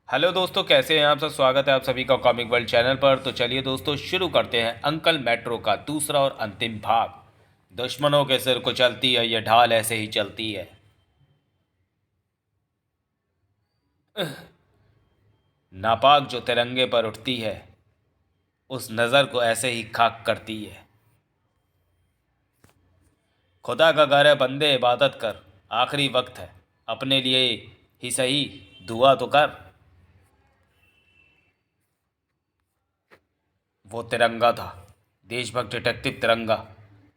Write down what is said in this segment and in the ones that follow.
Hello दोस्तों, कैसे हैं आप सब। स्वागत है आप सभी का कॉमिक वर्ल्ड चैनल पर। तो चलिए दोस्तों, शुरू करते हैं अंकल मेट्रो का दूसरा और अंतिम भाग। दुश्मनों के सिर को चलती है ये ढाल ऐसे ही चलती है। नापाक जो तिरंगे पर उठती है उस नज़र को ऐसे ही खाक करती है। खुदा का घर है बंदे, इबादत कर। आखिरी वक्त है, अपने लिए ही सही दुआ तो कर। वो तिरंगा था, देशभक्त डिटेक्टिव तिरंगा।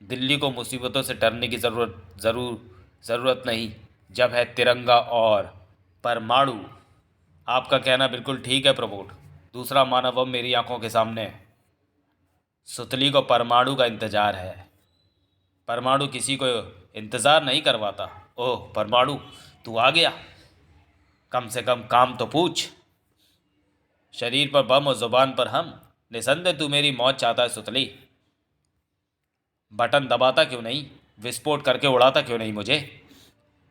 दिल्ली को मुसीबतों से डरने की ज़रूरत नहीं जब है तिरंगा और परमाणु। आपका कहना बिल्कुल ठीक है प्रमोद। दूसरा मानव अब मेरी आंखों के सामने है। सुतली को परमाणु का इंतजार है। परमाणु किसी को इंतज़ार नहीं करवाता। ओह परमाणु, तू आ गया। कम से कम काम तो पूछ। शरीर पर बम और जुबान पर हम। निसंदेह तू मेरी मौत चाहता है सुतली। बटन दबाता क्यों नहीं, विस्फोट करके उड़ाता क्यों नहीं मुझे।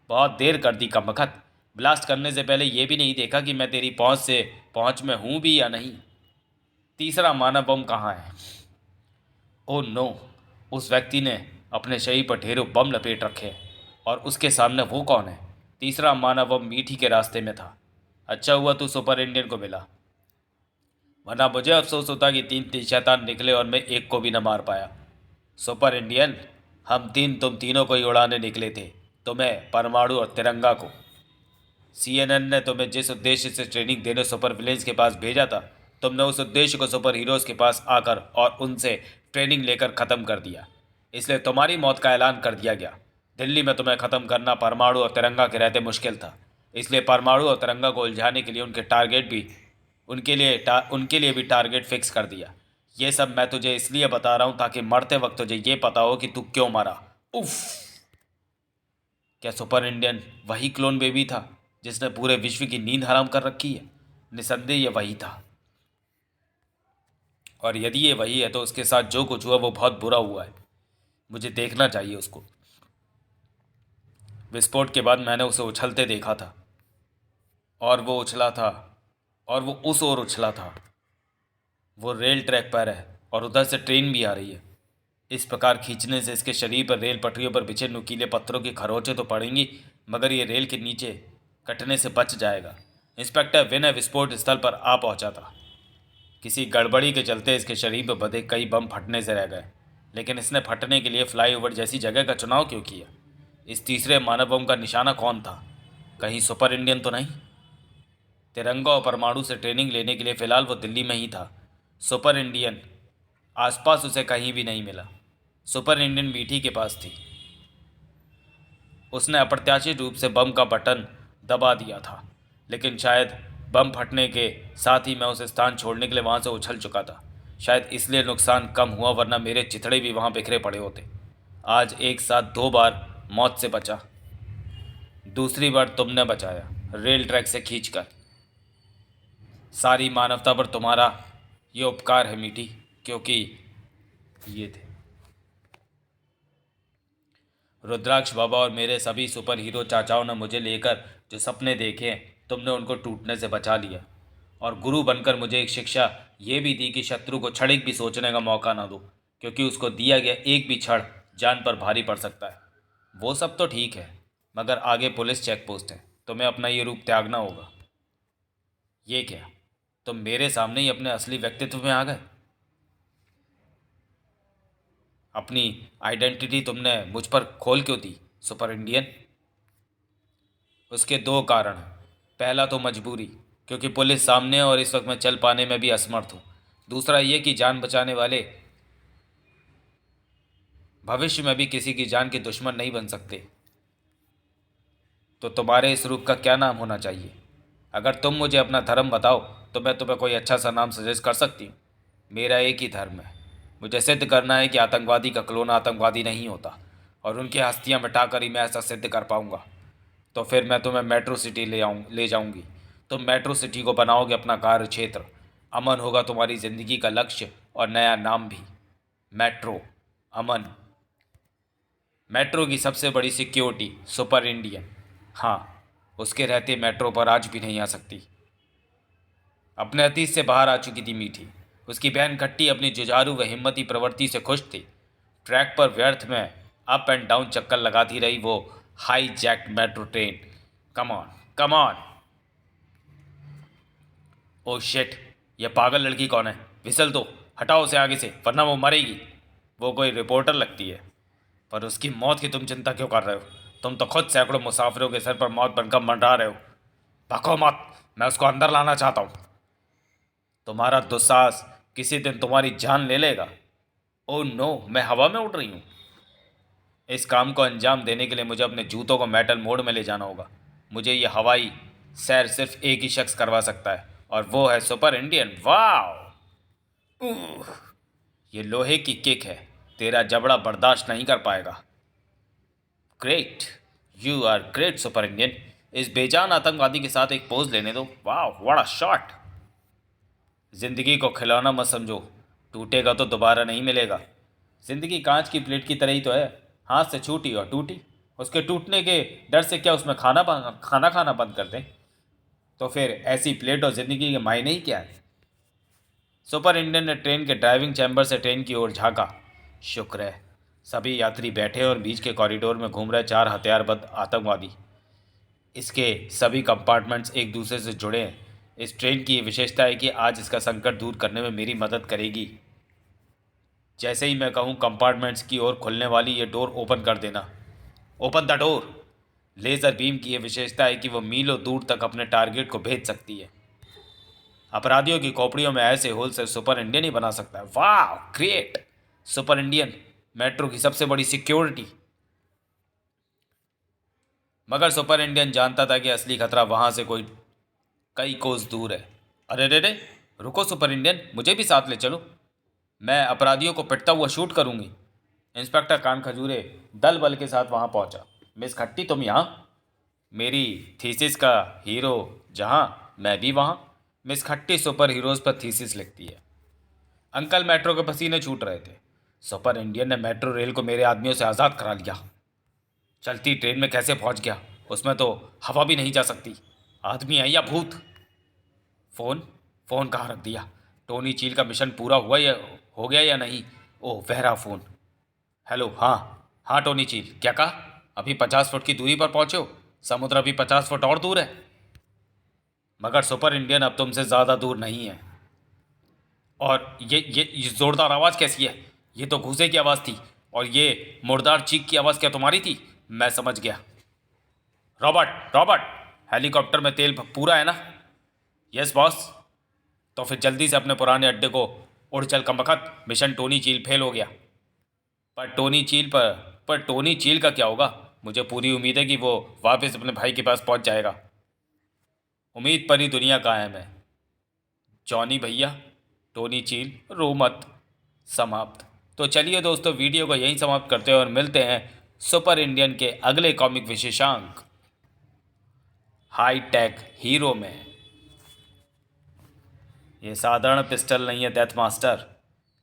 बहुत देर कर दी कमबख्त। ब्लास्ट करने से पहले यह भी नहीं देखा कि मैं तेरी पहुंच में हूं भी या नहीं। तीसरा मानव बम कहाँ है। ओह नो, उस व्यक्ति ने अपने शरीर पर ढेरों बम लपेट रखे हैं। और उसके सामने वो कौन है। तीसरा मानव बम मीठी के रास्ते में था। अच्छा हुआ तू सुपर इंडियन को मिला, वरना मुझे अफसोस होता कि तीन शैतान निकले और मैं एक को भी न मार पाया। सुपर इंडियन, तुम तीनों को ही उड़ाने निकले थे। तुम्हें, परमाणु और तिरंगा को। सीएनएन ने तुम्हें जिस उद्देश्य से ट्रेनिंग देने सुपर विलेंस के पास भेजा था, तुमने उस उद्देश्य को सुपर हीरोज के पास आकर और उनसे ट्रेनिंग लेकर ख़त्म कर दिया। इसलिए तुम्हारी मौत का ऐलान कर दिया गया। दिल्ली में तुम्हें ख़त्म करना परमाणु और तिरंगा के रहते मुश्किल था। इसलिए परमाणु और तिरंगा को उलझाने के लिए उनके लिए भी टारगेट फिक्स कर दिया। ये सब मैं तुझे इसलिए बता रहा हूँ ताकि मरते वक्त तुझे ये पता हो कि तू क्यों मरा। उफ। क्या सुपर इंडियन वही क्लोन बेबी था जिसने पूरे विश्व की नींद हराम कर रखी है। निसंदेह ये वही था। और यदि ये वही है तो उसके साथ जो कुछ हुआ वो बहुत बुरा हुआ है। मुझे देखना चाहिए उसको। विस्फोट के बाद मैंने उसे उछलते देखा था। और वो उछला था, और वो उस ओर उछला था। वो रेल ट्रैक पर है और उधर से ट्रेन भी आ रही है। इस प्रकार खींचने से इसके शरीर पर रेल पटरियों पर बिछे नुकीले पत्थरों की खरोंचें तो पड़ेंगी, मगर ये रेल के नीचे कटने से बच जाएगा। इंस्पेक्टर विनय विस्फोट स्थल पर आ पहुंचा था। किसी गड़बड़ी के चलते इसके शरीर पर बंधे कई बम फटने से रह गए, लेकिन इसने फटने के लिए फ्लाईओवर जैसी जगह का चुनाव क्यों किया। इस तीसरे मानव बम का निशाना कौन था। कहीं सुपर इंडियन तो नहीं। तिरंगा और परमाणु से ट्रेनिंग लेने के लिए फ़िलहाल वो दिल्ली में ही था। सुपर इंडियन आसपास उसे कहीं भी नहीं मिला। सुपर इंडियन मीठी के पास थी। उसने अप्रत्याशित रूप से बम का बटन दबा दिया था, लेकिन शायद बम फटने के साथ ही मैं उस स्थान छोड़ने के लिए वहाँ से उछल चुका था। शायद इसलिए नुकसान कम हुआ, वरना मेरे चिथड़े भी वहाँ बिखरे पड़े होते। आज एक साथ दो बार मौत से बचा। दूसरी बार तुमने बचाया, रेल ट्रैक से खींचकर। सारी मानवता पर तुम्हारा ये उपकार है मीठी, क्योंकि ये थे रुद्राक्ष बाबा और मेरे सभी सुपर हीरो चाचाओं ने मुझे लेकर जो सपने देखे हैं, तुमने उनको टूटने से बचा लिया। और गुरु बनकर मुझे एक शिक्षा ये भी दी कि शत्रु को क्षणिक भी सोचने का मौका ना दो, क्योंकि उसको दिया गया एक भी क्षण जान पर भारी पड़ सकता है। वो सब तो ठीक है, मगर आगे पुलिस चेक पोस्ट है, तुम्हें अपना ये रूप त्यागना होगा। ये क्या, तुम मेरे सामने ही अपने असली व्यक्तित्व में आ गए। अपनी आइडेंटिटी तुमने मुझ पर खोल क्यों दी सुपर इंडियन। उसके दो कारण हैं। पहला तो मजबूरी, क्योंकि पुलिस सामने है और इस वक्त मैं चल पाने में भी असमर्थ हूँ। दूसरा ये कि जान बचाने वाले भविष्य में भी किसी की जान के दुश्मन नहीं बन सकते। तो तुम्हारे इस रूप का क्या नाम होना चाहिए। अगर तुम मुझे अपना धर्म बताओ तो मैं तुम्हें कोई अच्छा सा नाम सजेस्ट कर सकती हूँ। मेरा एक ही धर्म है। मुझे सिद्ध करना है कि आतंकवादी का क्लोन आतंकवादी नहीं होता, और उनकी हस्तियाँ मिटाकर ही मैं ऐसा सिद्ध कर पाऊँगा। तो फिर मैं तुम्हें मेट्रो सिटी ले जाऊंगी। तुम मेट्रो सिटी को बनाओगे अपना कार्य क्षेत्र। अमन होगा तुम्हारी ज़िंदगी का लक्ष्य, और नया नाम भी, मेट्रो। अमन। मेट्रो की सबसे बड़ी सिक्योरिटी सुपर इंडियन। हाँ, उसके रहते मेट्रो पर आज भी नहीं आ सकती। अपने अतीत से बाहर आ चुकी थी मीठी। उसकी बहन खट्टी अपनी जुझारू व हिम्मती प्रवृत्ति से खुश थी। ट्रैक पर व्यर्थ में अप एंड डाउन चक्कर लगाती रही वो high jacked metro train. Come on, come on. Oh shit, ये पागल लड़की कौन है? विसल दो, हटाओ उसे आगे से, वरना वो मरेगी। वो कोई रिपोर्टर लगती है। पर उसकी मौत की तुम चिंता क्यों कर रहे हो? तुम तो खुद सैकड़ों मुसाफिरों के सर पर मौत बनकर मंडरा रहे हो। भको मत, मैं उसको अंदर लाना चाहता हूँ। तुम्हारा दुस्साहस किसी दिन तुम्हारी जान ले लेगा। ओह नो, मैं हवा में उड़ रही हूँ। इस काम को अंजाम देने के लिए मुझे अपने जूतों को मेटल मोड में ले जाना होगा। मुझे ये हवाई सैर सिर्फ एक ही शख्स करवा सकता है, और वो है सुपर इंडियन। वाह, ये लोहे की किक है, तेरा जबड़ा बर्दाश्त नहीं कर पाएगा। Great, you are great super Indian. इस बेजान आतंकवादी के साथ एक पोज लेने दो। वाह, व्हाट अ शॉट। जिंदगी को खिलौना मत समझो, टूटेगा तो दोबारा नहीं मिलेगा। जिंदगी कांच की प्लेट की तरह ही तो है, हाथ से छूटी और टूटी। उसके टूटने के डर से क्या उसमें खाना खाना बंद कर दें? तो फिर ऐसी प्लेट और जिंदगी के मायने ही क्या है? सुपर इंडियन ने ट्रेन के ड्राइविंग चैम्बर से ट्रेन की ओर झांका। शुक्र है, सभी यात्री बैठे और बीच के कॉरिडोर में घूम रहे चार हथियारबंद आतंकवादी। इसके सभी कंपार्टमेंट्स एक दूसरे से जुड़े हैं। इस ट्रेन की ये विशेषता है कि आज इसका संकट दूर करने में मेरी मदद करेगी। जैसे ही मैं कहूँ कंपार्टमेंट्स की ओर खुलने वाली ये डोर ओपन कर देना। Open the door. Laser beam की ये विशेषता है कि वो मीलों दूर तक अपने टारगेट को भेज सकती है। अपराधियों की खोपड़ियों में ऐसे होल से सुपर इंडियन ही बना सकता है। वाह, ग्रेट। सुपर इंडियन, मेट्रो की सबसे बड़ी सिक्योरिटी। मगर सुपर इंडियन जानता था कि असली खतरा वहां से कोई कई कोस दूर है। अरे रे रे, रुको सुपर इंडियन, मुझे भी साथ ले चलो। मैं अपराधियों को पिटता हुआ शूट करूंगी। इंस्पेक्टर कान खजूरे दल बल के साथ वहां पहुंचा। मिस खट्टी, तुम यहाँ? मेरी थीसिस का हीरो जहाँ, मैं भी वहाँ। मिस खट्टी सुपर हीरोज पर थीसिस लिखती है। अंकल मेट्रो के पसीने छूट रहे थे। सुपर इंडियन ने मेट्रो रेल को मेरे आदमियों से आज़ाद करा लिया। चलती ट्रेन में कैसे पहुंच गया? उसमें तो हवा भी नहीं जा सकती। आदमी है या भूत? फ़ोन, फ़ोन कहाँ रख दिया? टोनी चील का मिशन पूरा हुआ या हो गया या नहीं? ओह, वहरा फ़ोन। हेलो, हाँ हाँ टोनी चील, क्या कहा? अभी 50 फुट की दूरी पर पहुंचे हो? समुद्र अभी 50 फुट और दूर है। मगर सुपर इंडियन अब तुमसे ज़्यादा दूर नहीं है। और ये ज़ोरदार आवाज़ कैसी है? ये तो घूसे की आवाज़ थी। और ये मुर्दार चीख की आवाज़ क्या तुम्हारी थी? मैं समझ गया। रॉबर्ट, रॉबर्ट, हेलीकॉप्टर में तेल पूरा है ना? Yes boss. तो फिर जल्दी से अपने पुराने अड्डे को उड़ चल कमबख्त, मिशन टोनी चील फेल हो गया। पर टोनी चील पर टोनी चील का क्या होगा? मुझे पूरी उम्मीद है कि वो वापस अपने भाई के पास पहुंच जाएगा। उम्मीद पर ही दुनिया कायम है जॉनी भैया। टोनी चील, रो मत। समाप्त। तो चलिए दोस्तों, वीडियो को यहीं समाप्त करते हैं और मिलते हैं सुपर इंडियन के अगले कॉमिक विशेषांक हाई टेक हीरो में। ये साधारण पिस्टल नहीं है डेथ मास्टर।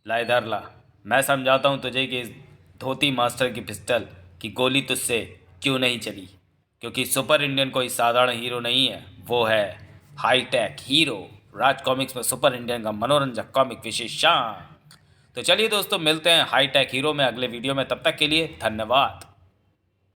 ला इधर ला। मैं समझाता हूँ तुझे कि इस धोती मास्टर की पिस्टल की गोली तुझसे क्यों नहीं चली। क्योंकि सुपर इंडियन कोई साधारण हीरो नहीं है, वो है हाई टेक हीरो। राज कॉमिक्स में सुपर इंडियन का मनोरंजक कॉमिक विशेषांक। तो चलिए दोस्तों, मिलते हैं हाई टेक हीरो में अगले वीडियो में। तब तक के लिए धन्यवाद।